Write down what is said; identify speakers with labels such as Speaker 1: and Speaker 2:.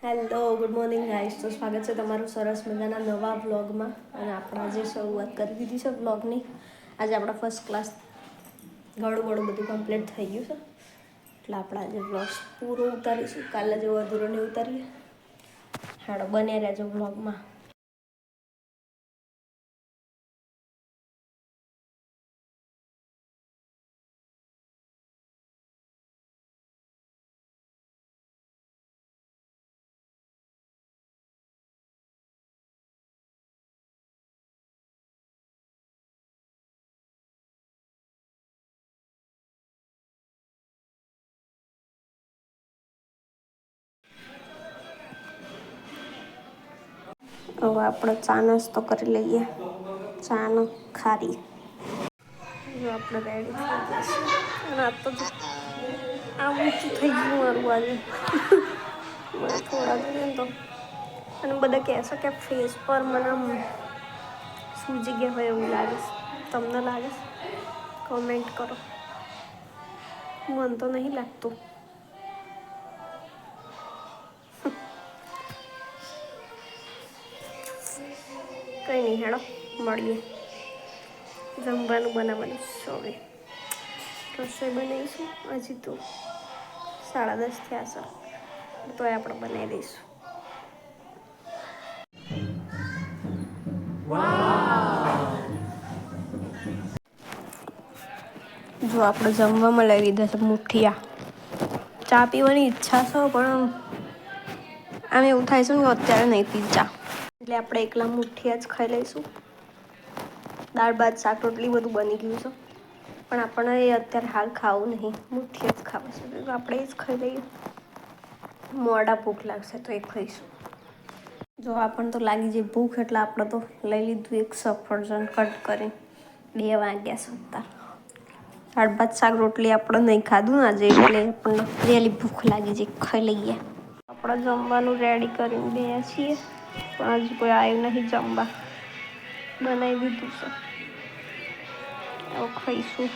Speaker 1: Hello good morning guys. તો સ્વાગત છે તમારું સરસ મજાના નવા વ્લોગમાં. અને આપણે આજે શરૂઆત કરી દીધી છે વ્લોગની. આજે આપણા ફર્સ્ટ ક્લાસ ઘણું બધું કમ્પ્લીટ થઈ ગયું છે, એટલે આપણે આજે વ્લોગ પૂરો ઉતારીશું. કાલે જેવો અધૂરો નહીં ઉતારીએ. હાડો બને રહેજો વ્લોગમાં. હવે આપણે ચા નાસ્તો કરી લઈએ. ચા ને ખારી. જો આપણે રેડી થઈ જશે. અને આ તો આ ઊંચું થઈ ગયું મારું આજે. મને થોડા જોઈએ ને તો. અને બધા કહેશે કે ફેસ પર મને સૂજી ગયા હોય એવું લાગે છે. તમને લાગે છે? કમેન્ટ કરો. મને તો નહીં લાગતું. કંઈ નહીં, હેડો મળીએ. જમવાનું બનાવવાનું છે હવે. રસોઈ બનાવીશું. હજી તો 10:30 થયા છે, તોય આપણે બનાવી દઈશું. જો આપણે જમવામાં લઈ લીધા છે મુઠિયા. ચા પીવાની ઈચ્છા છે, પણ આમ એવું થાય છે ને કે અત્યારે નહીં પી ચા, એટલે આપણે એકલા મુઠિયા જ ખાઈ લઈશું. દાળ ભાત શાક રોટલી બધું બની ગયું છે, પણ આપણને એ અત્યારે હાલ ખાવું નહીં, મુઠિયા જ ખાવું છે. તો આપણે એ જ ખાઈ લઈએ. મોડા ભૂખ લાગશે તો એ ખાઈશું. જો આપણને તો લાગી જાય ભૂખ, એટલે આપણે તો લઈ લીધું એક સફરજન કટ કરી. 2 વાગ્યા છે અત્યારે. દાળ ભાત શાક રોટલી આપણે નહીં ખાધું ને આજે, એટલે આપણને રેલી ભૂખ લાગી જાય, ખાઈ લઈએ. આપણે જમવાનું રેડી કરીને બે છીએ, પણ હજુ કોઈ આવ્યું નહીં જમવા. બનાવી દીધું છે, હવે ખાઈશું.